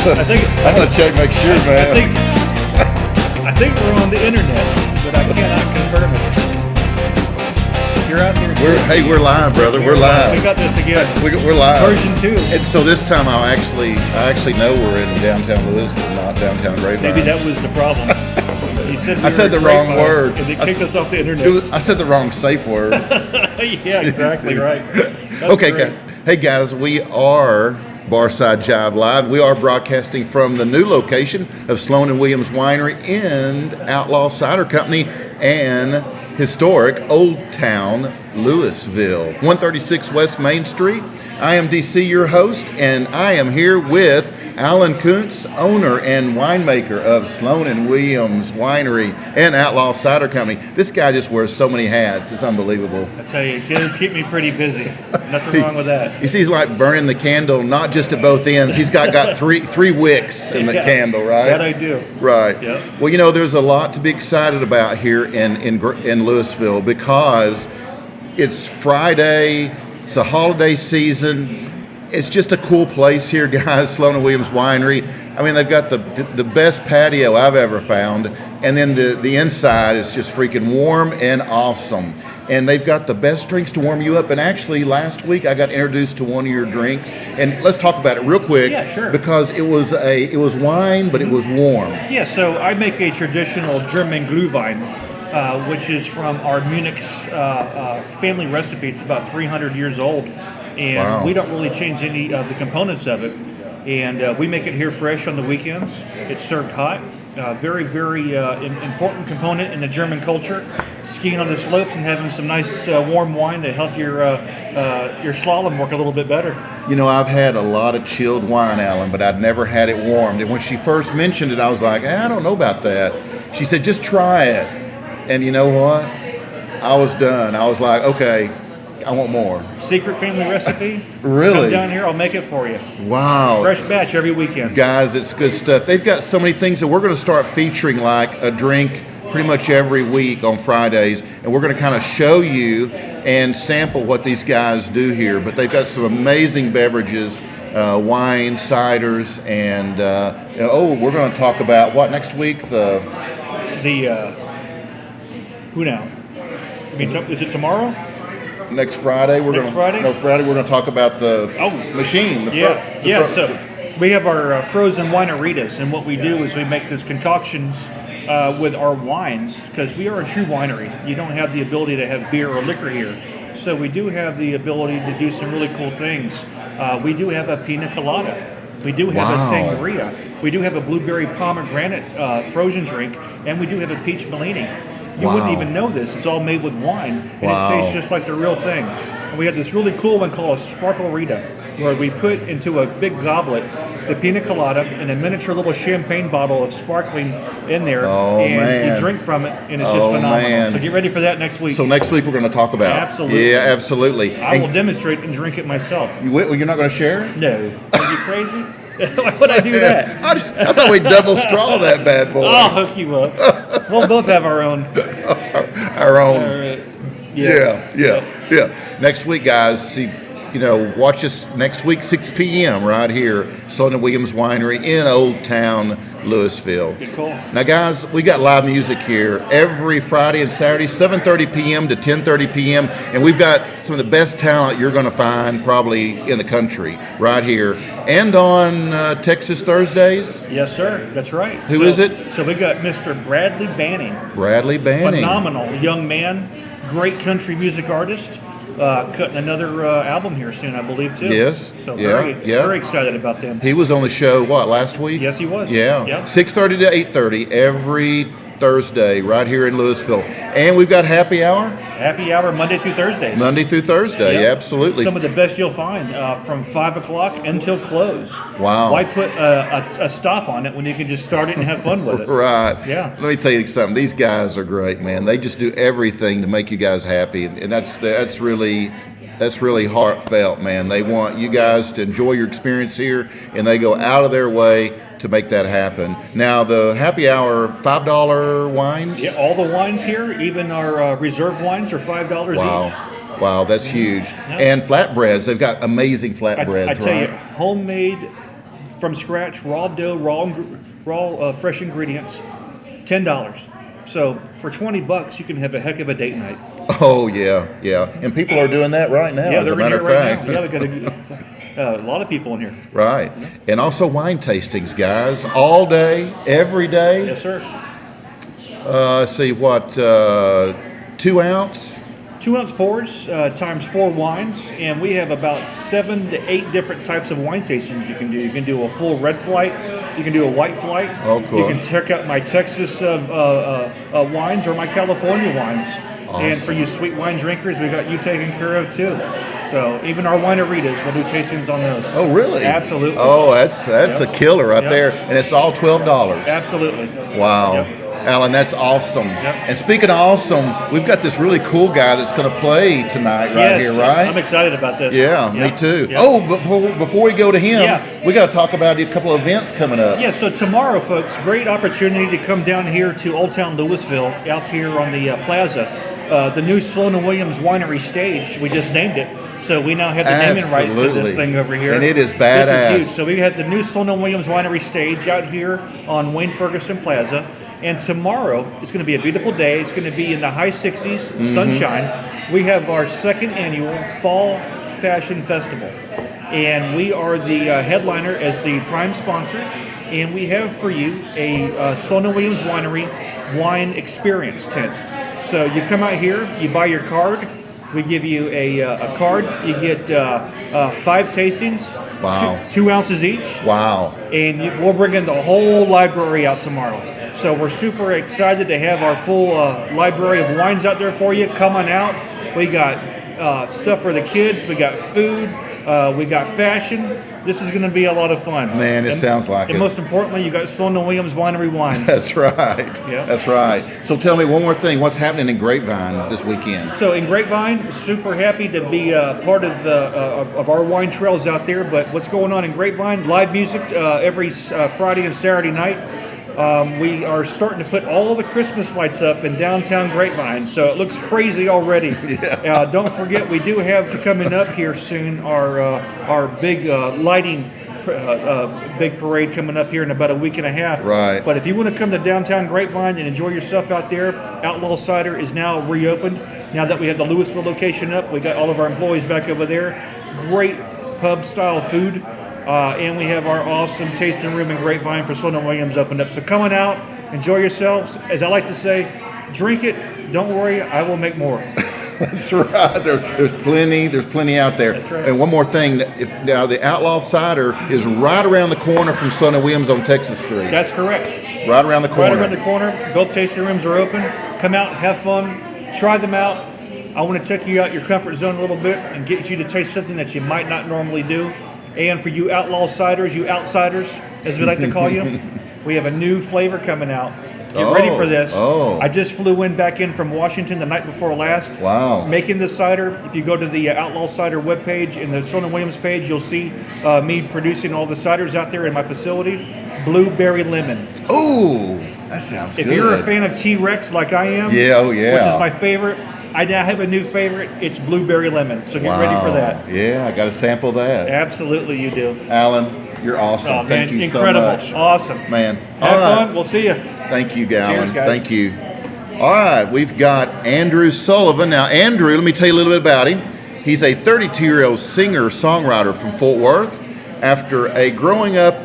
I'm gonna check, make sure, man. I think we're on the internet, but I cannot confirm it. You're out there. We're live, brother. We're live. We got this again. We're live. Version 2. And so this time I actually know we're in downtown Louisville, not downtown Grapevine. Maybe that was the problem. You said I said the wrong word. And they kicked us off the internet. I said the wrong safe word. Yeah, exactly right. Okay, guys. Hey, guys, we are Barside Jive Live. We are broadcasting from the new location of Sloan and Williams Winery and Outlaw Cider Company and historic Old Town Louisville, 136 West Main Street. I am DC, your host, and I am here with Alan Kuntz, owner and winemaker of Sloan and Williams Winery and Outlaw Cider Company. This guy just wears so many hats. It's unbelievable. I tell you, kids keep me pretty busy. Nothing wrong with that. You see, he's like burning the candle, not just at both ends. He's got three wicks in the candle, right? That I do. Right. Yep. Well, you know, there's a lot to be excited about here in Louisville because it's Friday. It's a holiday season. It's just a cool place here, guys. Sloan and Williams Winery. I mean, they've got the best patio I've ever found, and then the inside is just freaking warm and awesome. And they've got the best drinks to warm you up. And actually, last week I got introduced to one of your drinks, and let's talk about it real quick. Yeah, sure. Because it was wine, but it was warm. Yeah. So I make a traditional German Glühwein, which is from our Munich family recipe. It's about 300 years old. And wow. We don't really change any of the components of it. And we make it here fresh on the weekends. It's served hot. Very, very important component in the German culture. Skiing on the slopes and having some nice warm wine to help your slalom work a little bit better. You know, I've had a lot of chilled wine, Alan, but I'd never had it warmed. And when she first mentioned it, I was like, I don't know about that. She said, just try it. And you know what? I was done. I was like, okay, I want more. Secret family recipe? Really? Come down here, I'll make it for you. Wow. Fresh batch every weekend. Guys, it's good stuff. They've got so many things that we're going to start featuring, like a drink pretty much every week on Fridays. And we're going to kind of show you and sample what these guys do here. But they've got some amazing beverages, wine, ciders, and we're going to talk about what next week? Who now? I mean, is it tomorrow? Next Friday, we're going to talk about the machine. So we have our frozen wineritas, and what we do is we make these concoctions with our wines, because we are a true winery. You don't have the ability to have beer or liquor here, so we do have the ability to do some really cool things. We do have a pina colada. We do have a sangria. We do have a blueberry pomegranate frozen drink, and we do have a peach Bellini. You wouldn't even know this. It's all made with wine, and it tastes just like the real thing. And we have this really cool one called a Sparkle-rita, where we put into a big goblet the pina colada and a miniature little champagne bottle of sparkling in there, you drink from it, and it's just phenomenal. Man. So get ready for that next week. So next week we're going to talk about. Absolutely. Yeah, absolutely. I will demonstrate and drink it myself. You're not going to share? No. Are you crazy? Why would I do that? I thought we'd double straw that bad boy. I'll hook you up. We'll both have our own. Our own. Yeah. Next week, guys, watch us next week, 6 p.m. right here, Sloan and Williams Winery in Old Town Louisville. Good call. Now, guys, we got live music here every Friday and Saturday, 7:30 p.m. to 10:30 p.m. And we've got some of the best talent you're going to find probably in the country right here. And on Texas Thursdays. Yes, sir. That's right. Who is it? So we got Mr. Bradley Banning. Bradley Banning. Phenomenal young man, great country music artist. Cutting another album here soon, I believe, too. Yes. So very excited about them. He was on the show, last week? Yes, he was. Yeah. Yep. 6:30 to 8:30 every Thursday right here in Louisville. And we've got happy hour? Happy hour Monday through Thursday. Monday through Thursday, yep. Absolutely. Some of the best you'll find from 5 o'clock until close. Wow. Why put a stop on it when you can just start it and have fun with it? Right. Yeah. Let me tell you something. These guys are great, man. They just do everything to make you guys happy. And that's really heartfelt, man. They want you guys to enjoy your experience here, and they go out of their way to make that happen. Now, the happy hour, $5 wines? Yeah, all the wines here, even our reserve wines, are $5 each. Wow, that's huge. Yeah. And flatbreads, they've got amazing flatbreads, I tell you, homemade from scratch, raw dough, raw fresh ingredients, $10. So for $20, you can have a heck of a date night. Oh yeah, yeah. And people are doing that right now. Yeah, as they're a matter of right fact. now. Yeah, we got a lot of people in here. Right. And also wine tastings, guys, all day, every day. Yes, sir. Let's see what 2 ounce. 2 ounce pours times 4 wines, and we have about 7 to 8 different types of wine tastings you can do. You can do a full red flight, you can do a white flight. Oh, cool. You can check out my Texas wines or my California wines. Awesome. And for you sweet wine drinkers, we got you taken care of too. So even our wineritas, we'll do tastings on those. Oh, really? Absolutely. Oh, that's a killer right there, and it's all $12. Absolutely. Wow. Yep. Alan, that's awesome. Yep. And speaking of awesome, we've got this really cool guy that's going to play tonight right here, right? I'm excited about this. Yeah, Yep. me too. Yep. Oh, but before we go to him, Yeah. we got to talk about a couple of events coming up. Yeah, so tomorrow, folks, great opportunity to come down here to Old Town Louisville, out here on the plaza. The new Sloan & Williams Winery stage, we just named it. So we now have the naming rights to this thing over here. And it is badass. This is huge. So we have the new Sloan & Williams Winery stage out here on Wayne Ferguson Plaza. And tomorrow, it's going to be a beautiful day. It's going to be in the high 60s, sunshine. We have our second annual Fall Fashion Festival. And we are the headliner as the prime sponsor. And we have for you a Sloan & Williams Winery wine experience tent. So you come out here, you buy your card. We give you a card. You get 5 tastings, Wow. 2 ounces each. Wow. And we'll bring in the whole library out tomorrow. So we're super excited to have our full library of wines out there for you. Come on out. We got stuff for the kids. We got food. We got fashion. This is going to be a lot of fun. Man, it sounds like it. And most importantly, you got Sloan & Williams Winery wines. That's right. Yeah. That's right. So tell me one more thing. What's happening in Grapevine this weekend? So in Grapevine, super happy to be part of our wine trails out there. But what's going on in Grapevine? Live music every Friday and Saturday night. We are starting to put all the Christmas lights up in downtown Grapevine, so it looks crazy already. Yeah. Don't forget, we do have coming up here soon our big lighting big parade coming up here in about a week and a half. Right. But if you want to come to downtown Grapevine and enjoy yourself out there, Outlaw Cider is now reopened. Now that we have the Louisville location up, we got all of our employees back over there. Great pub-style food. And we have our awesome tasting room in Grapevine for Sloan & Williams opened up. So come on out, enjoy yourselves. As I like to say, drink it. Don't worry, I will make more. That's right. There's plenty out there. That's right. And one more thing. Now the Outlaw Cider is right around the corner from Sloan & Williams on Texas Street. That's correct. Right around the corner. Right around the corner. Both tasting rooms are open. Come out, have fun, try them out. I want to take you out your comfort zone a little bit and get you to taste something that you might not normally do. And for you Outlaw Ciders, you outsiders, as we like to call you, we have a new flavor coming out. Get ready for this. Oh. I just flew back in from Washington the night before last. Wow. Making this cider. If you go to the Outlaw Cider webpage and the Sloan & Williams page, you'll see me producing all the ciders out there in my facility. Blueberry lemon. Oh, that sounds good. If you're a fan of T-Rex like I am, Yeah, oh yeah. which is my favorite, I now have a new favorite. It's blueberry lemon. So get ready for that. Yeah, I got to sample that. Absolutely, you do. Alan, you're awesome. Oh, man, Thank you incredible. so much. Awesome. Man. Have All right. fun. We'll see you. Thank you, Alan. Cheers, guys. Thank you. All right, we've got Andrew Sullivan. Now, Andrew, let me tell you a little bit about him. He's a 32-year-old singer-songwriter from Fort Worth. After growing up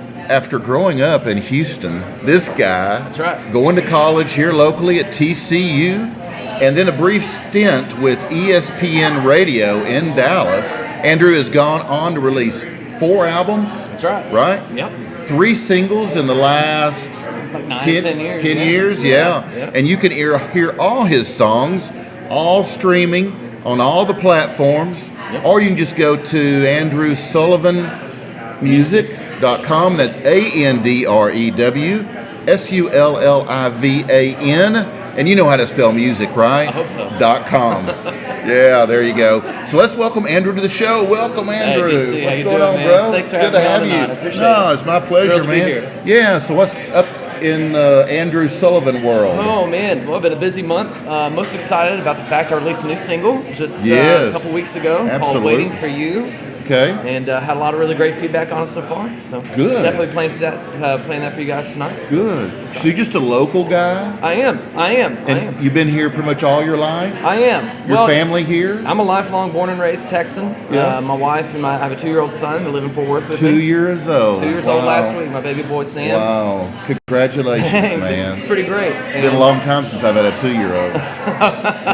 in Houston, this guy, That's right. going to college here locally at TCU, and then a brief stint with ESPN Radio in Dallas. Andrew has gone on to release 4 albums. That's right. Right? Yep. 3 singles in the last Like 9, 10 10 years. 10 yeah. years, yeah. Yeah. And you can hear all his songs, all streaming on all the platforms, Yep. or you can just go to AndrewSullivanmusic.com. That's AndrewSullivan. And you know how to spell music, right? I hope so. .com. Yeah, there you go. So let's welcome Andrew to the show. Welcome, Andrew. DC, how What's you going doing, on, man? bro? Thanks for Good having to me have on you. tonight. I appreciate No, it. it's my pleasure, Thrilled to be man. here. Yeah. So what's up in Andrew Sullivan world? Oh man, well, been a busy month. Most excited about the fact I released a new single just Yes. a couple weeks ago Absolutely. called "Waiting for You." Okay. And had a lot of really great feedback on it so far. So Good. definitely playing that for you guys tonight. Good. So you're just a local guy? I am. And you've been here pretty much all your life? I am. Your family here? I'm a lifelong born and raised Texan. Yeah. My wife and I have a 2-year-old son who live in Fort Worth with me. 2 years old. 2 years old last week. My baby boy Sam. Wow. Congratulations, Thanks. man. It's pretty great. It's been a long time since I've had a 2-year-old.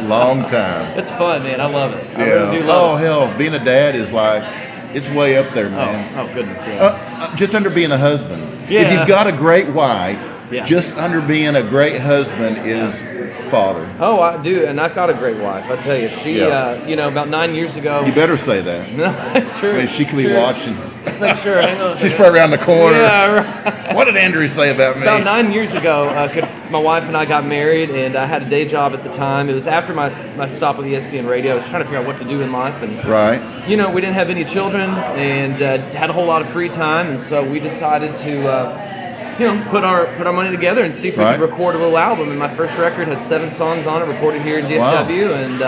Long time. It's fun, man. I love it. I Yeah. really do love it. Hell, being a dad is like, it's way up there, man. Oh goodness, yeah. Just under being a husband. Yeah. If you've got a great wife, Yeah. just under being a great husband is father. Oh, I do, and I've got a great wife. I tell you, she, Yeah. about 9 years ago. You better say that. No, it's true. I mean, she could It's be true. watching. Let's make sure. Hang on. She's right around the corner. Yeah, right. What did Andrew say about me? About 9 years ago, my wife and I got married, and I had a day job at the time. It was after my stop with ESPN Radio. I was trying to figure out what to do in life, and Right. we didn't have any children, and had a whole lot of free time, and so we decided to, put our money together and see if we Right. could record a little album. And my first record had 7 songs on it, recorded here in DFW, and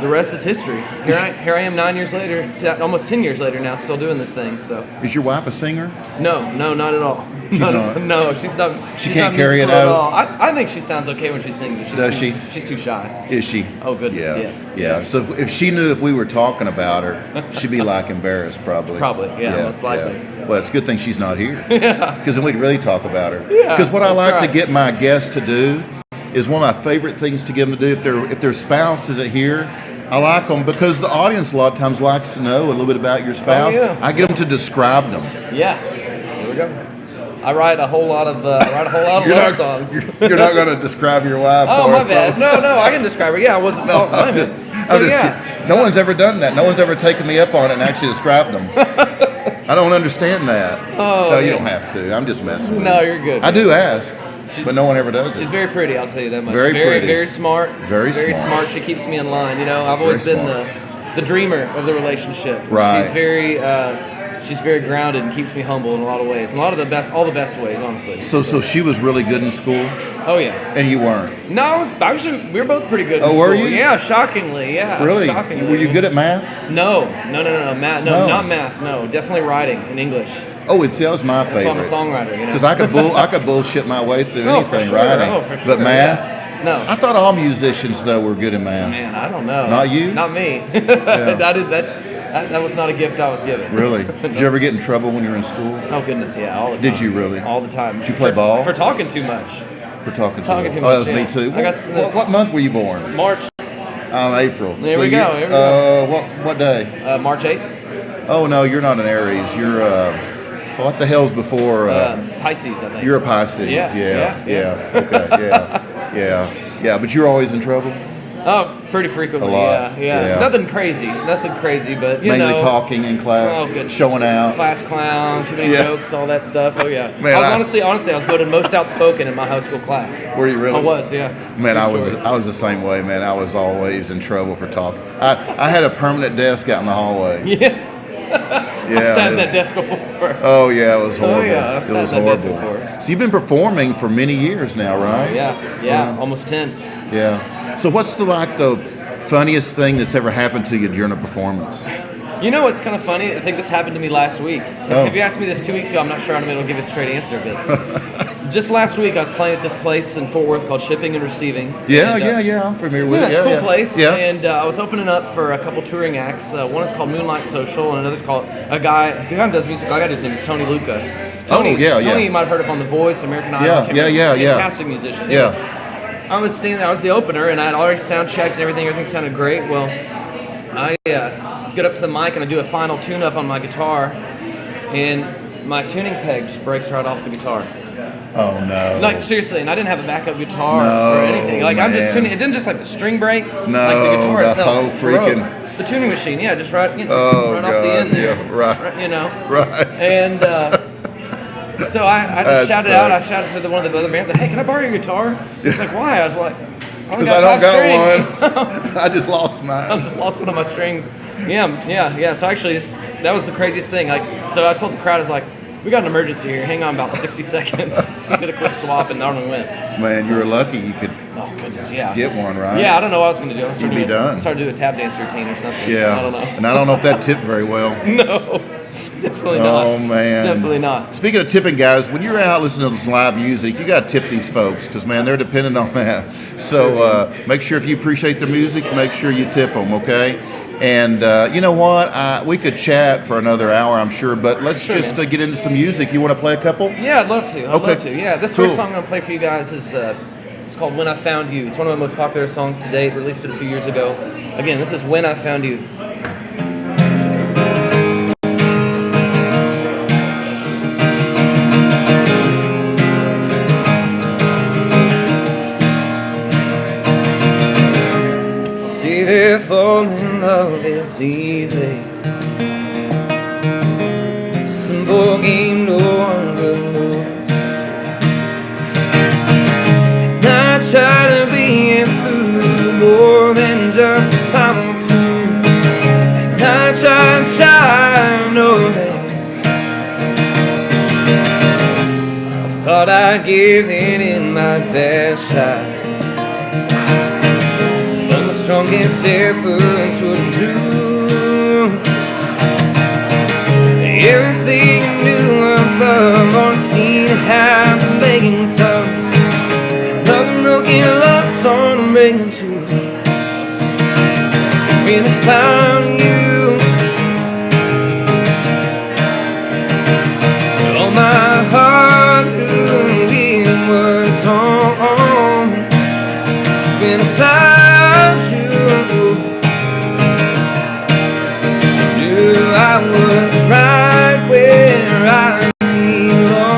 the rest is history. Here I am 9 years later, almost 10 years later now, still doing this thing. So Is your wife a singer? no, not at all. She's not. No, she's not. She she's can't not carry it musical at out? all. I think she sounds okay when she sings. But Does she? She's too shy. Is she? Oh, goodness, Yeah. yes. Yeah. So if she knew if we were talking about her, she'd be like embarrassed probably. Probably, yeah, most likely. Yeah. Well, it's a good thing she's not here. Because then we'd really talk about her. Yeah, Because what I that's like to right. get my guests to do is one of my favorite things to get them to do. If their spouse isn't here, I like them because the audience a lot of times likes to know a little bit about your spouse. Oh, yeah. I get them to describe them. Yeah. Here we go. I write a whole lot of love songs. You're not going to describe your wife. Oh, for my us, bad. so- No, I can describe her. Yeah, I wasn't fault minded. So I'm just yeah. kidding. No one's ever done that. No one's ever taken me up on it and actually described them. I don't understand that. Oh, no, you yeah. don't have to. I'm just messing with No, you. you're good. I do ask, She's- but no one ever does She's it. very pretty, I'll tell you that much. Very pretty. Very smart. Very smart. smart. She keeps me in line. I've always Very been smart. the dreamer of the relationship. Right. She's very grounded and keeps me humble in a lot of ways. And all the best ways, honestly. So she was really good in school, Oh yeah. and you weren't. No, we were both pretty good in Oh, school. were you? Yeah, shockingly. Yeah. Really? Shockingly. Were you good at math? No. Math. No. Not math. No, definitely writing and English. Oh, that was my That's why I'm a favorite. songwriter. Because I could bullshit my way through Oh, for anything sure. writing. Oh, for sure. But math. Yeah. No. I thought all musicians though were good at math. Man, I don't know. Not you? Not me. I did that. That was not a gift I was given. Really? Did you ever get in trouble when you were in school Oh goodness, yeah, all the time. Did you really? All the time. Did you play For- ball? For talking too much. for talking to Talking me? too Oh, that was much, me yeah. too. I got What month were you born? March April. There we go, you- there we go. What day? March 8th. Oh no, you're not an Aries. You're what the hell's before? Pisces, I think. You're a Pisces. Yeah, Yeah. Okay. Yeah. But you're always in trouble. Oh, pretty frequently. A lot, yeah. Nothing crazy, but you Mainly know. talking in class, Oh, good. showing out. Class clown, too many Yeah. jokes, all that stuff. Oh yeah. Man, I was honestly, I was voted most outspoken in my high school class. Were you really? I was, yeah. Man, For sure. I was the same way, man. I was always in trouble for talking. I had a permanent desk out in the hallway. Yeah. Yeah. Sat at that desk before. Oh yeah, it was horrible. yeah, I've it sat was at that desk horrible. before. So you've been performing for many years now, right? Yeah, almost 10. Yeah. So what's the funniest thing that's ever happened to you during a performance? You know what's kind of funny? I think this happened to me last week. Oh. If you asked me this 2 weeks ago, I'm not sure I'm going to give a straight answer, but just last week I was playing at this place in Fort Worth called Shipping and Receiving. Yeah, And, yeah. I'm familiar with Yeah, it. it's a Yeah, cool place. Yeah. And I was opening up for a couple touring acts. One is called Moonlight Social, and another's called a guy who kind of does music. I got his name is Tony Luca. Tony, yeah. you might have heard of on The Voice, American Idol. Yeah, I can't remember. yeah. Fantastic musician. Yeah. Anyways, I was standing there. I was the opener, and I had already sound checked and everything. Everything sounded great. Well, I get up to the mic and I do a final tune-up on my guitar, and my tuning peg just breaks right off the guitar. Oh no. Like seriously, and I didn't have a backup guitar No, or anything. Like I'm just man. tuning. It didn't just like the string break. No, like the guitar the itself. whole freaking- broke. The tuning machine. Yeah, just right. You know, Oh, right off God, the end there. yeah, right. You know. Right. And so I That just shouted out. I sucks. shouted to one of the other bands, like, "Hey, can I borrow your guitar?" He's like, "Why?" I was like, Because I don't got one. one. I just lost I mine. just lost one of my strings. Yeah. So actually, that was the craziest thing. Like, so I told the crowd, I was like, "We got an emergency here. Hang on about 60 seconds." We did a quick swap and Norman went. Man, you were lucky you could Oh goodness, yeah. get one, right? Yeah, I don't know what I was going to do. You'd be done. Start to do a tap dance routine or something. Yeah. I don't know. And I don't know if that tipped very well. No, definitely not. Oh, man. Definitely not. Speaking of tipping, guys, when you're out listening to this live music, you got to tip these folks because, man, they're dependent on that. So make sure if you appreciate their music, make sure you tip them, okay? And you know what? We could chat for another hour, I'm sure, but let's just get into some music. You want to play a couple? Yeah, I'd love to. I'd love to. Yeah, this Cool. first song I'm going to play for you guys is it's called When I Found You. It's one of my most popular songs to date. Released it a few years ago. Again, this is When I Found You. See, they fall in love is easy. Simple game no one could lose. And I try to be through more than just a time or two. And I try and shine, know that I thought I'd give it in my best shot. But the strongest efforts wouldn't do. Everything I knew of love on scene had been making some. Another broken love song I'm bringing to. When I found you, all my heart knew it was home. When I found you, I knew I was right where I belong.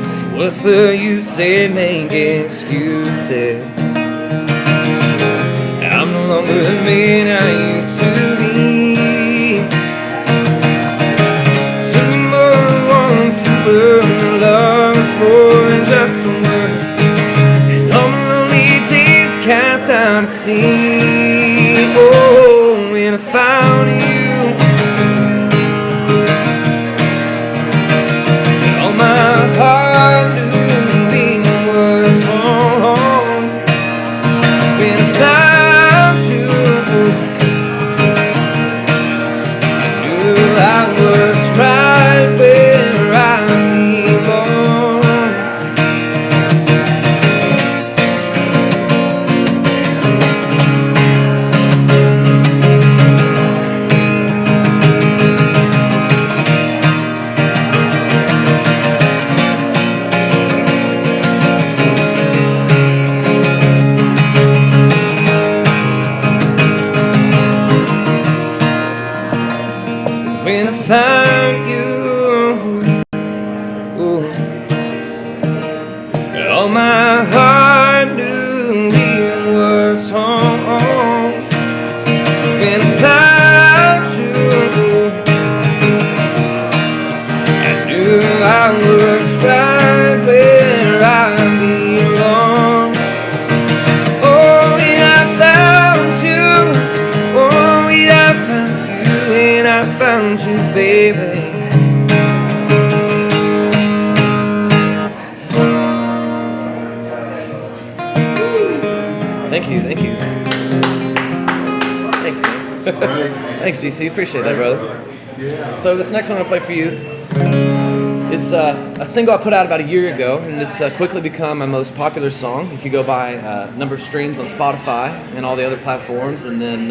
So what's the use in making excuses? I'm no longer the man I used to be. Something more than wants to burn. Love's more than just a word. And all my lonely days cast out to sea. Oh, when I found you, all my heart knew it was home. When I found you, I knew I was right where I belong. When I found you, ooh, all my heart knew it was home. When I found you, I knew I was right where I belong. Oh, when I found you, oh, when I found you, when I found you, baby. Thank you, thank you. Thanks, man. Thanks, GC. Appreciate that, brother. So this next one I'm gonna play for you is a single I put out about a year ago, and it's quickly become my most popular song. If you go by number of streams on Spotify and all the other platforms, and then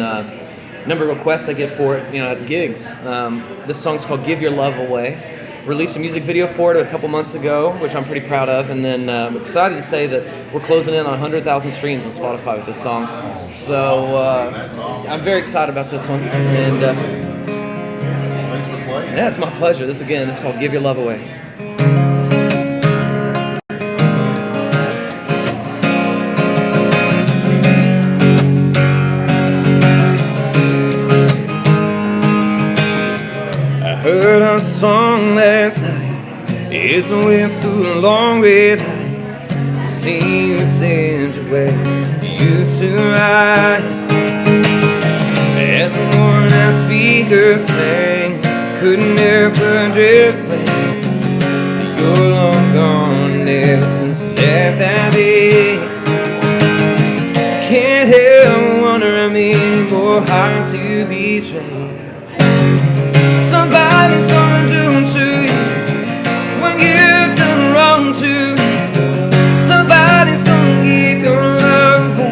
number of requests I get for it, at gigs. This song's called "Give Your Love Away." Released a music video for it a couple months ago, which I'm pretty proud of, and then I'm excited to say that we're closing in on 100,000 streams on Spotify with this song. So I'm very excited about this one, and Thanks for playing. yeah, it's my pleasure. This is called "Give Your Love Away." I heard a song last night, as I went through a long red light. See you sent away, you used to ride. As a worn out speaker sang, couldn't ever drift away. at that bed. Can't help wondering how many more hearts you betrayed. Somebody's gonna do to you when you've done wrong to. Somebody's gonna give your love away.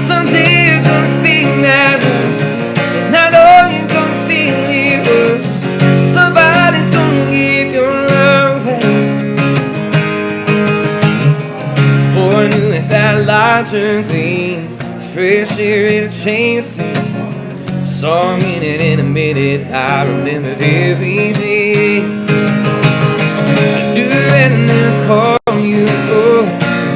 Someday you're gonna feel that hurt, and I know you're gonna feel it worse. Somebody's gonna give your love away. For I knew if that light turned green, fresh air it'll change the scene. Saw a minute in a minute, I remembered everything. I knew and then called you. Oh,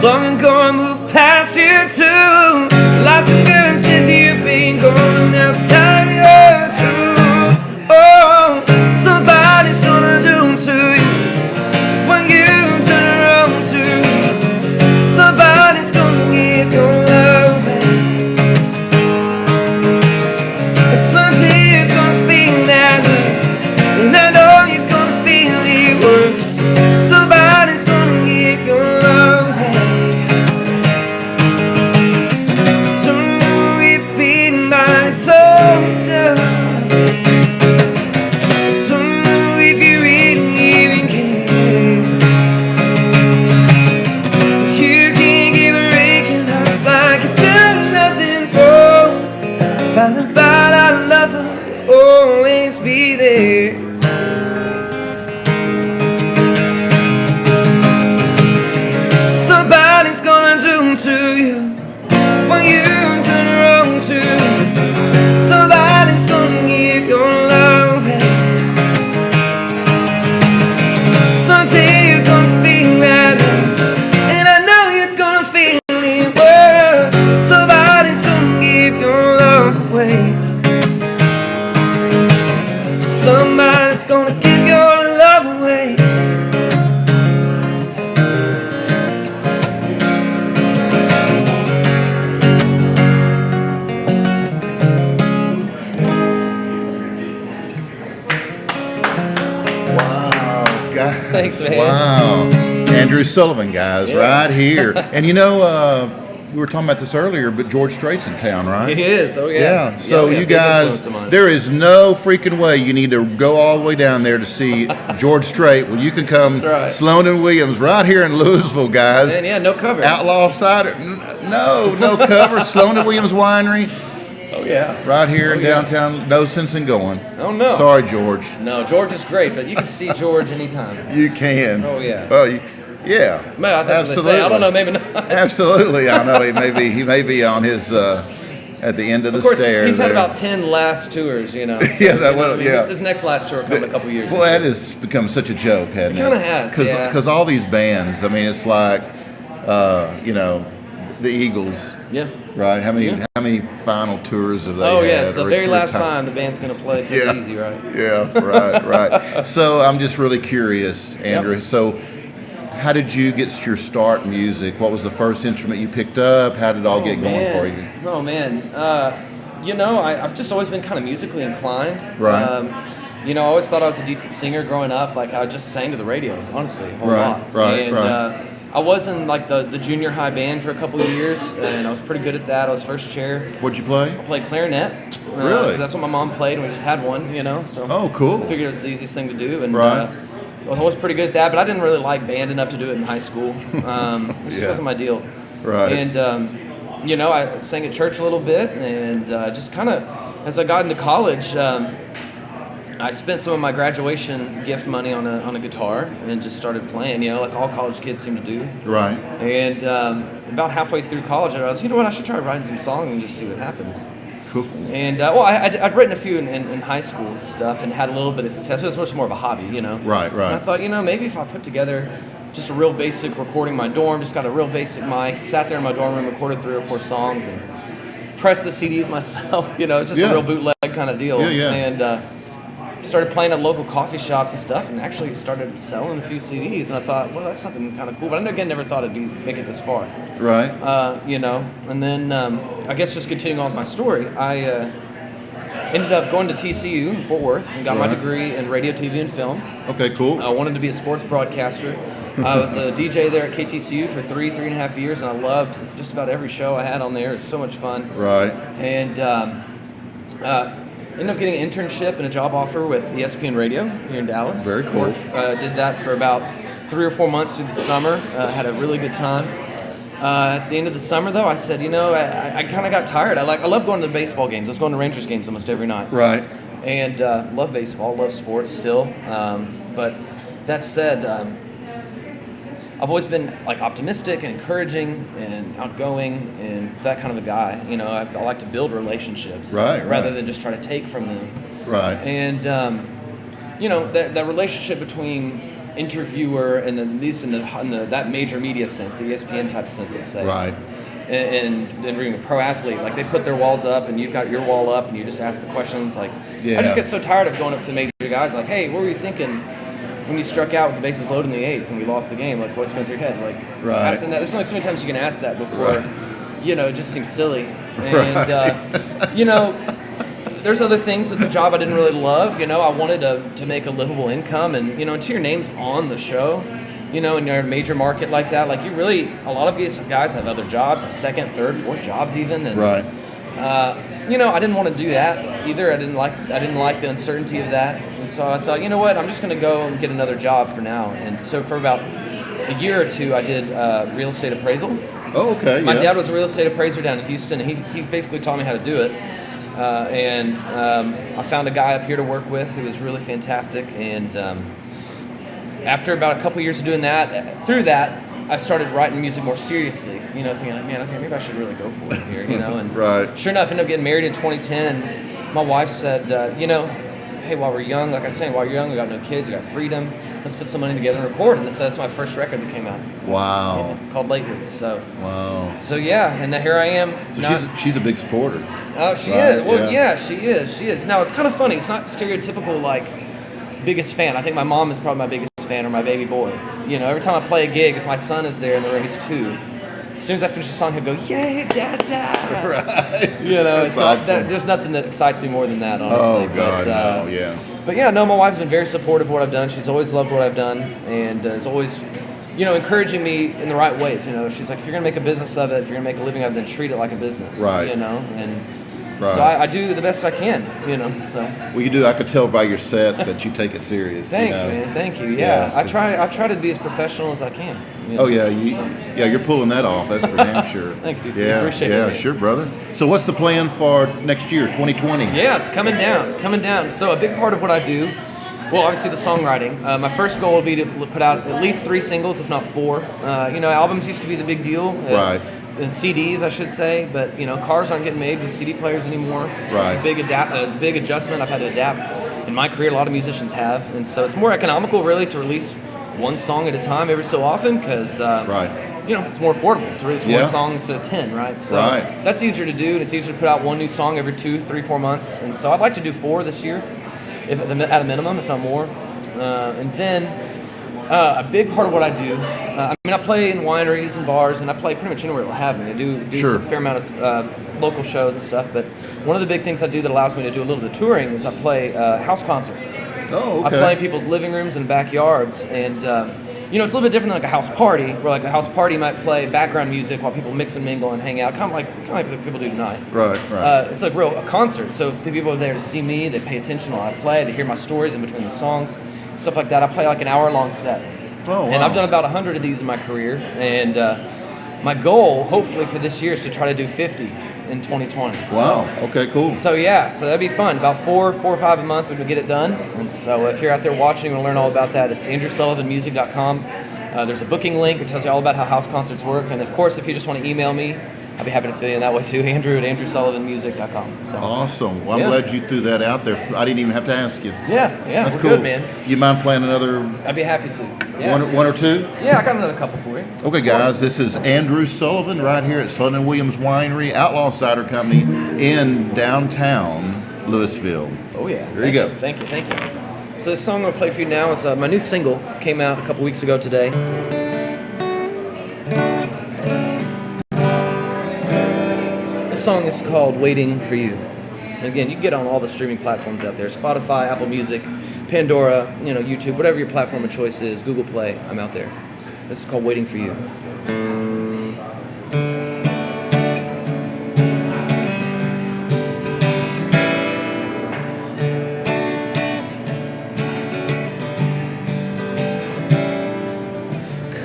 long ago I moved past you too. Lots of good since you've been gone, now it's time you're through. Oh, somebody's gonna do to you when you turn around to. Somebody's gonna give your love back. Someday you're gonna feel that hurt, and I know you're gonna feel it worse. Somebody's gonna give your love back. Don't know if it might touch you. Don't know if you really even care. You can't give a recognize like you do nothing wrong. Found out that I love her, will always be there. Somebody's gonna do to you when you turn around to. Somebody's gonna give your love back. Someday you're gonna feel that hurt, and I know you're gonna feel it worse. Somebody's gonna give your love away. Somebody's gonna give your love away. Wow, guys. Thanks, man. Wow. Andrew Sullivan, guys, Yeah. right here. And you know, we were talking about this earlier, but George Strait's in town, right? He is, oh yeah. Yeah, so yeah, you big guys, influence of mine. there is no freaking way you need to go all the way down there to see George Strait when you can come That's right. Sloan and Williams right here in Louisville, guys. And yeah, no cover. Outlaw Cider. No cover. Sloan and Williams Winery Oh yeah. right here in yeah. downtown. No sense in going. Oh no. Sorry, George. No, George is great, but you can see George anytime. You can. Oh, yeah. Well, yeah. Man, that's what they say. I don't know, maybe not. Absolutely, I know he may be on his at the end of the Of course, stairs. he's had there. about 10 last tours, you know. So, Yeah, that you know, was- yeah. His next last tour coming a couple years. Well, that has become such a joke, hasn't it? It kinda has, yeah. Because all these bands, I mean, it's like, you know, the Eagles, Yeah. right? How many Yeah. how many final tours have they Oh had? yeah, the Or- very or last time- time the band's gonna play Take It Easy, right? Yeah, right. So I'm just really curious, Andrew. Yep. So how did you get your start in music? What was the first instrument you picked up? How did it all get going for you? Oh man, you know, I've just always been kind of musically inclined. Right. You know, I always thought I was a decent singer growing up. Like I just sang to the radio, honestly, a whole Right, lot. right, and, right. I was in like the junior high band for a couple of years, and I was pretty good at that. I was first chair. What'd you play? I played clarinet. Really? 'Cause that's what my mom played, and we just had one, you know. So Oh, cool. I figured it was the easiest thing to do, and Right. I was pretty good at that. But I didn't really like band enough to do it in high school. It just Yeah. wasn't my deal. Right. And you know, I sang at church a little bit, and just kind of as I got into college. I spent some of my graduation gift money on a guitar and just started playing, you know, like all college kids seem to do. Right. And about halfway through college, I was, you know what, I should try writing some songs and just see what happens. Cool. And I'd written a few in high school and stuff and had a little bit of success. It was much more of a hobby, you know. Right. And I thought, you know, maybe if I put together just a real basic recording in my dorm, just got a real basic mic, sat there in my dorm room, recorded 3 or 4 songs, and pressed the CDs myself, you know, just Yeah. a real bootleg kind of deal. Yeah. And started playing at local coffee shops and stuff, and actually started selling a few CDs. And I thought, well, that's something kind of cool. But I again never thought I'd make it this far. Right. You know. And then I guess just continuing on with my story, ended up going to TCU in Fort Worth and got my degree in radio, TV, and film. Okay, cool. I wanted to be a sports broadcaster. I was a DJ there at KTCU for 3.5 years, and I loved just about every show I had on there. It was so much fun. Right. And ended up getting an internship and a job offer with ESPN Radio here in Dallas. Very cool. Did that for about 3 or 4 months through the summer. Had a really good time. At the end of the summer, though, I said, I kind of got tired. I love going to baseball games. I was going to Rangers games almost every night. Right. And love baseball, love sports still. But that said, I've always been like optimistic and encouraging and outgoing and that kind of a guy. I like to build relationships rather than just try to take from them. Right. And that relationship between interviewer and then at least in that major media sense, the ESPN type sense, let's say. Right. And being a pro athlete, like they put their walls up and you've got your wall up and you just ask the questions. Like I just get so tired of going up to major guys like, hey, what were you thinking when you struck out with the bases loaded in the 8th and we lost the game? Like, what's going through your head? Like, asking that. There's only so many times you can ask that before, it just seems silly. And, there's other things at the job I didn't really love. I wanted to make a livable income and, until your name's on the show, in your major market like that, like a lot of these guys have other jobs, have second, third, fourth jobs even. And, right. I didn't want to do that either. I didn't like the uncertainty of that. And so I thought, I'm just going to go and get another job for now. And so for about a year or two, I did real estate appraisal. Oh, okay. My dad was a real estate appraiser down in Houston. He basically taught me how to do it. And I found a guy up here to work with who was really fantastic. And after about a couple years of doing that, through that, I started writing music more seriously, thinking, man, okay, maybe I should really go for it here, and right. Sure enough, I ended up getting married in 2010, and my wife said, hey, while we're young, like I was saying, while you're young, we got no kids, we got freedom, let's put some money together and record, and that's my first record that came out. Wow. It's called Lately, so. Wow. So yeah, and here I am. So she's a big supporter. Oh, she is. Well, yeah, she is. Now, it's kind of funny, it's not stereotypical, like, biggest fan. I think my mom is probably my biggest fan, or my baby boy. Every time I play a gig, if my son is there in the room, he's 2. As soon as I finish the song, he'll go, "Yay, Dada!" Right. So awesome. there's nothing that excites me more than that, honestly. Oh God, no, yeah. But yeah, no, my wife's been very supportive of what I've done. She's always loved what I've done, and is always, encouraging me in the right ways. She's like, if you're gonna make a business of it, if you're gonna make a living of it, then treat it like a business. Right. And. Right. So I do the best I can, so. Well, you do. I could tell by your set that you take it serious. Thanks, man. Thank you. Yeah, I try to be as professional as I can. Oh yeah, you're pulling that off. That's for damn sure. Thanks, DC. Yeah, Appreciate it. Yeah, sure, brother. So what's the plan for next year, 2020? Yeah, it's coming down. So a big part of what I do, well, obviously the songwriting. My first goal will be to put out at least 3 singles, if not 4. Albums used to be the big deal. Right. And CDs, I should say, but cars aren't getting made with CD players anymore. Right. It's a big adjustment I've had to adapt in my career. A lot of musicians have, and so it's more economical, really, to release one song at a time every so often because it's more affordable to release one song instead of 10, right? So that's easier to do, and it's easier to put out one new song every 2, 3, 4 months. And so I'd like to do 4 this year, if at a minimum, if not more. And then. A big part of what I do, I play in wineries and bars, and I play pretty much anywhere it'll have me. I do a fair amount of local shows and stuff, but one of the big things I do that allows me to do a little bit of touring is I play house concerts. Oh, okay. I play in people's living rooms and backyards, and it's a little bit different than like a house party, where like a house party might play background music while people mix and mingle and hang out, kind of like what people do tonight. Right. It's like a concert, so the people are there to see me, they pay attention while I play, they hear my stories in between the songs. Stuff like that. I play like an hour-long set. Oh, wow. And I've done about 100 of these in my career. And my goal, hopefully, for this year is to try to do 50 in 2020. Wow. Okay, cool. So that'd be fun. About 4 or 5 a month, we would get it done. And so if you're out there watching and want to learn all about that, it's andrewsullivanmusic.com. There's a booking link. It tells you all about how house concerts work. And, of course, if you just want to email me, I'd be happy to fill you in that way too. Andrew@andrewsullivanmusic.com. So. Awesome. Well, I'm glad you threw that out there. I didn't even have to ask you. Yeah, that's we're cool. Good, man. You mind playing another? I'd be happy to. Yeah. One or 2? Yeah, I got another couple for you. Okay, guys, this is Andrew Sullivan right here at Sullivan Williams Winery, Outlaw Cider Company in downtown Louisville. Oh yeah. There you go. Thank you. So this song I'm gonna play for you now is my new single. Came out a couple weeks ago today. This song is called "Waiting for You." And again, you can get on all the streaming platforms out there: Spotify, Apple Music, Pandora, YouTube, whatever your platform of choice is. Google Play. I'm out there. This is called "Waiting for You."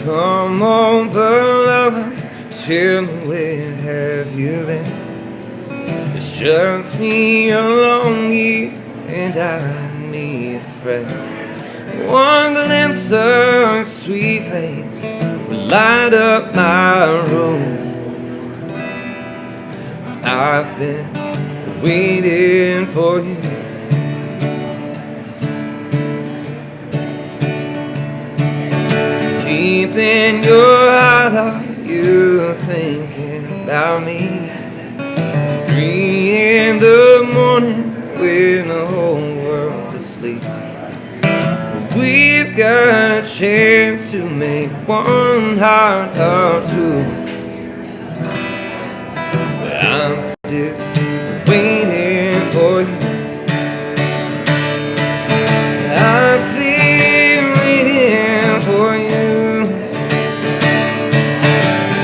Come over, lover, tell me where have you been? It's just me alone here, and I need a friend. One glimpse of sweet face will light up my room. I've been waiting for you. Deep in your heart, are you thinking about me? 3 in the morning, with the whole world asleep. We've got a chance to make one heart or two. But I'm still waiting for you. I've been waiting for you.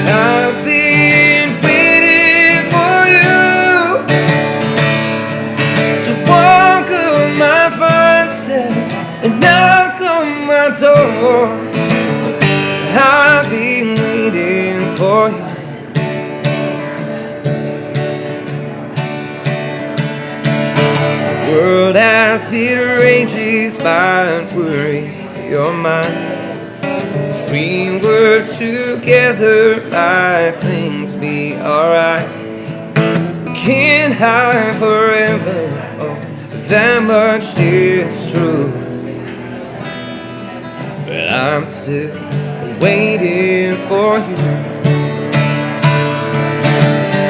I've been waiting for you to walk up my front steps and knock on my door. I've been waiting for you. The world as it rages might worry your mind. If we were together, might things be alright? We can't hide forever, oh, that much is true. But I'm still waiting for you.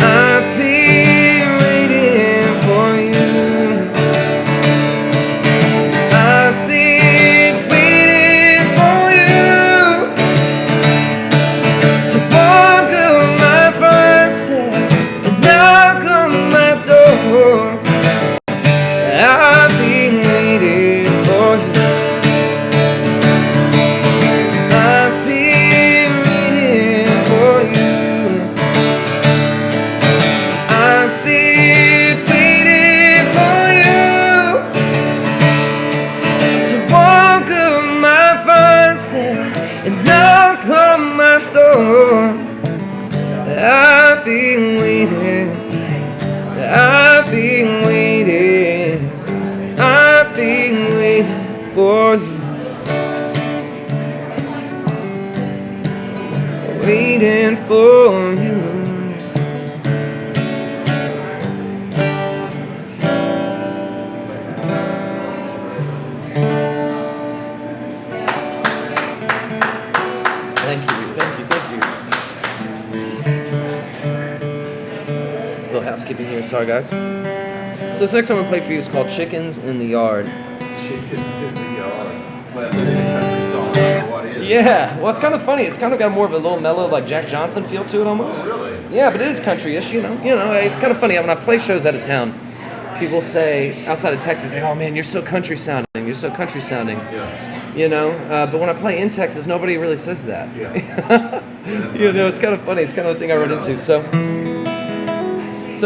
I've been waiting for you. I've been waiting for you to walk up my front steps and knock on my door. I've been waiting for you. I've been waiting for you. I've been waiting for you to walk up my front steps and knock on my door. I've been waiting. I've been waiting. I've been waiting for you. Waiting for you. Thank you. Little housekeeping here, sorry guys. So this next song I'm gonna play for you is called "Chickens in the Yard." Chickens in the yard. Well, they're in a country song. I don't know what it is. Yeah, well, it's kind of funny. It's kind of got more of a little mellow, like Jack Johnson feel to it almost. Really? Yeah, but it is country-ish, It's kind of funny. When I play shows out of town, people say, outside of Texas, say, "Oh man, you're so country sounding. You're so country sounding." Yeah. But when I play in Texas, nobody really says that. Yeah. It's kind of funny. It's kind of the thing I run into. So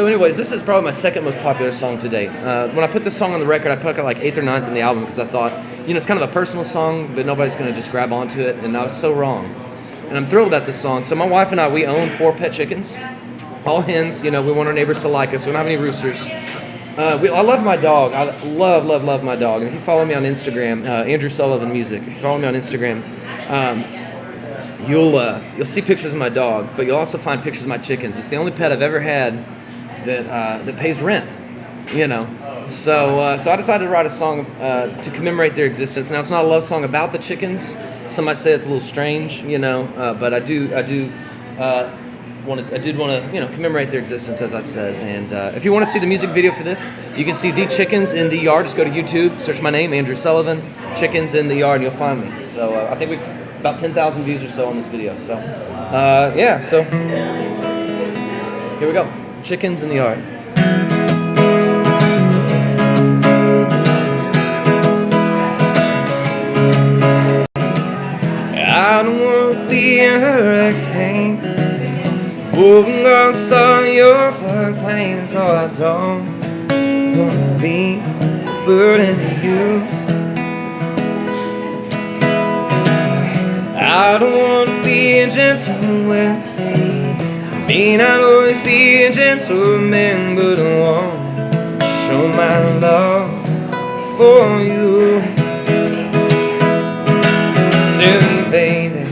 anyways, this is probably my second most popular song to date. When I put this song on the record, I put it like 8th or 9th in the album because I thought, it's kind of a personal song, but nobody's going to just grab onto it, and I was so wrong. And I'm thrilled about this song. So my wife and I, we own 4 pet chickens, all hens. We want our neighbors to like us. We don't have any roosters. I love my dog. I love my dog. And if you follow me on Instagram, Andrew Sullivan Music, if you follow me on Instagram, you'll see pictures of my dog, but you'll also find pictures of my chickens. It's the only pet I've ever had that pays rent, So I decided to write a song to commemorate their existence. Now it's not a love song about the chickens. Some might say it's a little strange, but I did want to commemorate their existence, as I said. And if you want to see the music video for this, you can see The Chickens in the Yard. Just go to YouTube, search my name, Andrew Sullivan, Chickens in the Yard, and you'll find me. So I think we've about 10,000 views or so on this video. So so here we go. Chickens in the Yard. don't want to be a hurricane moving across all your floodplains. No, I don't want to be a burden to you. I don't want to be a gentleman. May not always be a gentleman, but I want to show my love for you. Tell me, baby,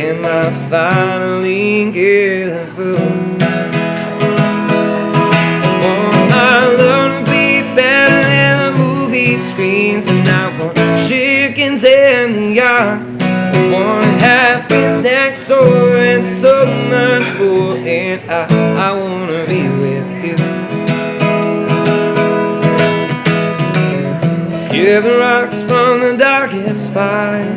am I finally getting through? I want my love to be better than the movie screens, and I want chickens in the yard. I want to have friends next door and so much more, and I want to be with you. Scare the rocks from the darkest fire,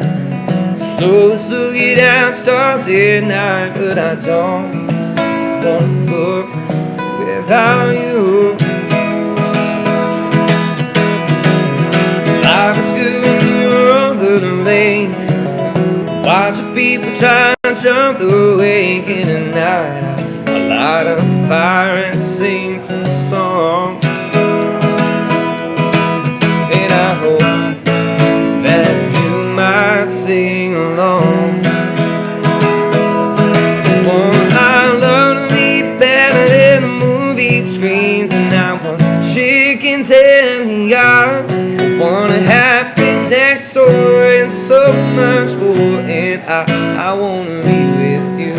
so to get down stars at night, but I don't want to look without you. Life is good when you're under the lane. Watch the people try to jump the wake in the night. I light a fire and sing some songs, and I hope that you might sing along. I want my love to be better than the movie screens, and I want chickens in the yard. I want to have friends next door and so much more, and I want to be with you.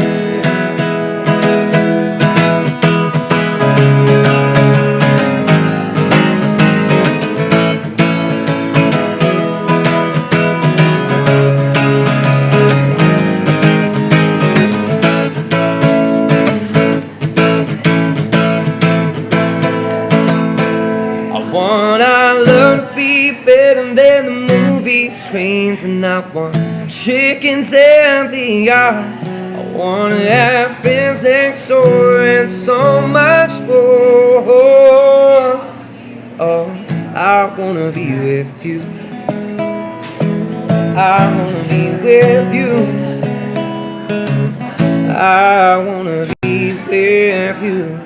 I want our love to be better than the movie screens, and I want chickens in the yard. I want to have friends next door and so much more. Oh, I want to be with you. I want to be with you. I want to be with you.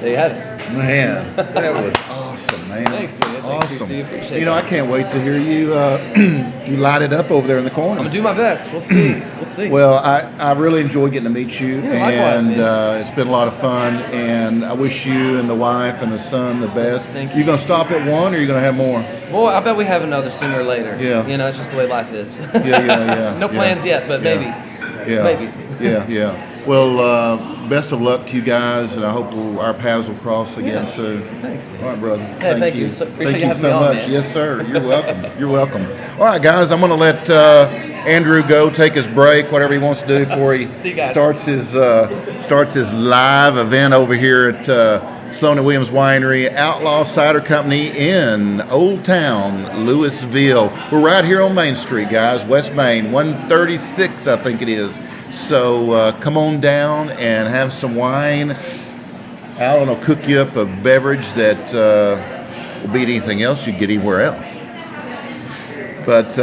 There you have it. Man, that was awesome, man. Thanks, man. Thanks, Awesome. DC. Appreciate You know, I that. can't wait to hear you you light it up over there in the corner. I'm gonna do my best. We'll see. We'll see. Well, I really enjoyed getting to meet you, Yeah, likewise, and man. it's been a lot of fun. And I wish you and the wife and the son the best. Thank You gonna stop at one, or you gonna have more? Well, I bet we have another sooner or later. Yeah. You know, it's just the way life is. Yeah. No plans yet, but maybe. Yeah. Maybe. Yeah. Well, best of luck to you guys, and I hope our paths will cross again Yeah. soon. Thanks, man. All right, brother. Hey, thank you. So- appreciate Thank you you having so me on, much. man. Yes, sir. You're welcome. You're welcome. All right, guys. I'm going to let Andrew go take his break, whatever he wants to do before he See you guys. starts his live event over here at Sloan and Williams Winery, Outlaw Cider Company in Old Town, Louisville. We're right here on Main Street, guys. West Main, 136, I think it is. So come on down and have some wine. Alan will cook you up a beverage that will beat anything else you get anywhere else. But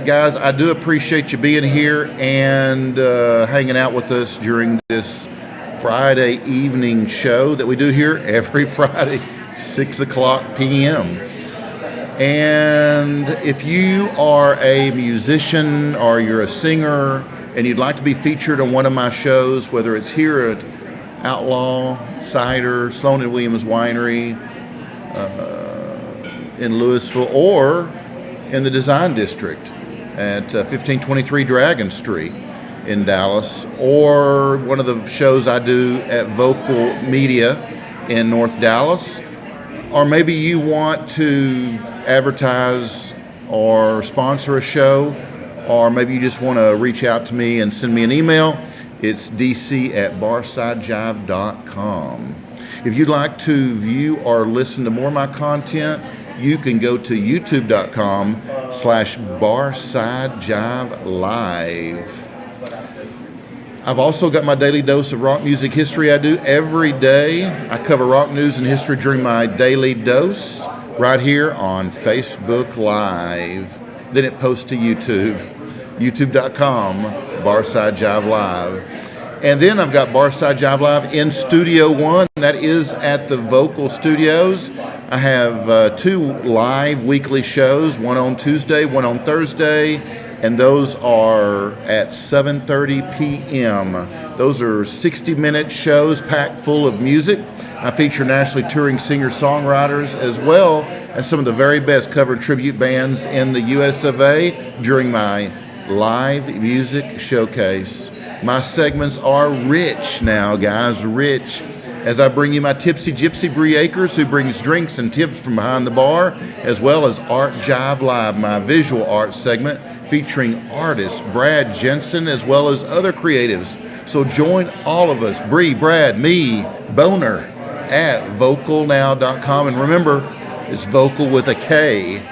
guys, I do appreciate you being here and hanging out with us during this Friday evening show that we do here every Friday, 6 o'clock p.m. And if you are a musician or you're a singer and you'd like to be featured on one of my shows, whether it's here at Outlaw, Cider, Sloan and Williams Winery in Louisville, or in the Design District at 1523 Dragon Street in Dallas, or one of the shows I do at Vocal Media in North Dallas, or maybe you want to advertise or sponsor a show, or maybe you just want to reach out to me and send me an email, it's dc@barsidejive.com. If you'd like to view or listen to more of my content, you can go to youtube.com/Barside Jive. I've also got my daily dose of rock music history I do every day. I cover rock news and history during my daily dose right here on Facebook Live. then it posts to YouTube, youtube.com, Barside Jive Live. And then I've got Barside Jive Live in Studio One. That is at the Vocal Studios. I have 2 live weekly shows, one on Tuesday, one on Thursday, and those are at 7:30 p.m. Those are 60-minute shows packed full of music. I feature nationally touring singer-songwriters as well as some of the very best cover tribute bands in the US of A during my live music showcase. My segments are rich now, guys, rich. As I bring you my Tipsy Gypsy Bree Akers, who brings drinks and tips from behind the bar, as well as Art Jive Live, my visual art segment featuring artist Brad Jensen, as well as other creatives. So join all of us, Bree, Brad, me, Boner, at vocalnow.com. And remember, it's vocal with a K,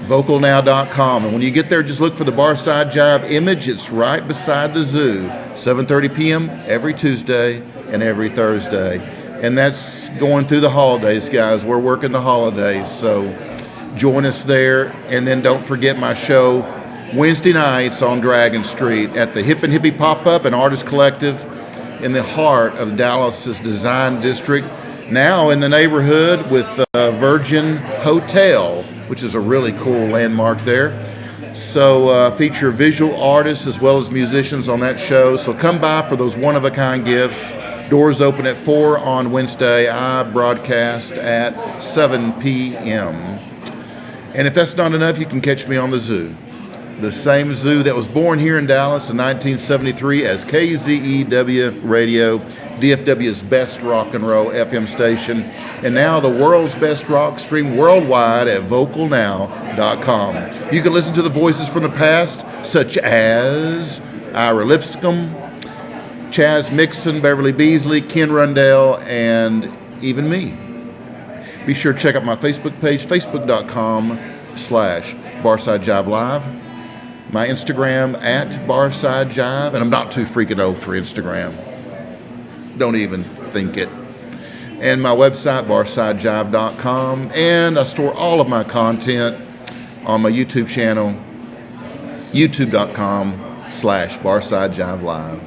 vocalnow.com. And when you get there, just look for the Barside Jive image. It's right beside the zoo, 7:30 p.m. every Tuesday and every Thursday. And that's going through the holidays, guys. We're working the holidays, so join us there. And then don't forget my show Wednesday nights on Dragon Street at the Hip and Hippie Pop-Up and Artist Collective in the heart of Dallas's Design District. Now in the neighborhood with Virgin Hotel, which is a really cool landmark there. So feature visual artists as well as musicians on that show. So come by for those one-of-a-kind gifts. Doors open at 4 on Wednesday. I broadcast at 7 p.m. And if that's not enough, you can catch me on the zoo. The same zoo that was born here in Dallas in 1973 as KZEW Radio, DFW's best rock and roll FM station, and now the world's best rock stream worldwide at vocalnow.com. You can listen to the voices from the past, such as Ira Lipscomb, Chaz Mixon, Beverly Beasley, Ken Rundell, and even me. Be sure to check out my Facebook page, facebook.com/Barside Jive Live. My Instagram at Barside Jive, and I'm not too freaking old for Instagram. Don't even think it. And my website, barsidejive.com, and I store all of my content on my YouTube channel, youtube.com/Barside Jive Live.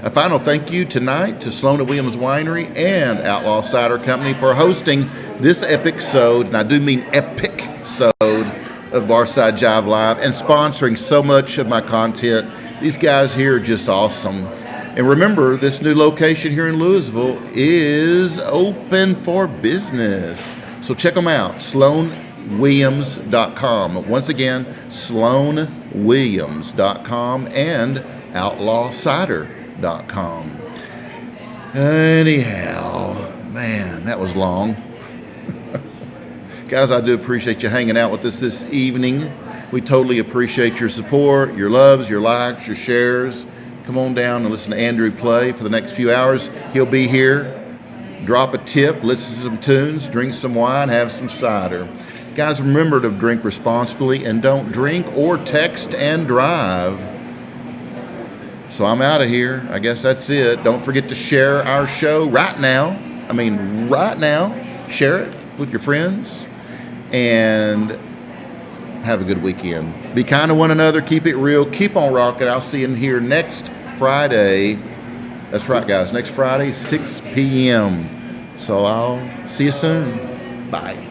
A final thank you tonight to Sloan & Williams Winery and Outlaw Cider Company for hosting this epic-sode, and I do mean epic-sode, of Barside Jive Live and sponsoring so much of my content. These guys here are just awesome. And remember, this new location here in Louisville is open for business. So check them out, SloanWilliams.com. Once again, SloanWilliams.com and OutlawCider.com. Anyhow, man, that was long. Guys, I do appreciate you hanging out with us this evening. We totally appreciate your support, your loves, your likes, your shares. Come on down and listen to Andrew play for the next few hours. He'll be here. Drop a tip, listen to some tunes, drink some wine, have some cider. Guys, remember to drink responsibly and don't drink or text and drive. So I'm out of here. I guess that's it. Don't forget to share our show right now. Share it with your friends. And have a good weekend. Be kind to one another. Keep it real. Keep on rocking. I'll see you in here next Friday. That's right, guys. Next Friday, 6 p.m. So I'll see you soon. Bye.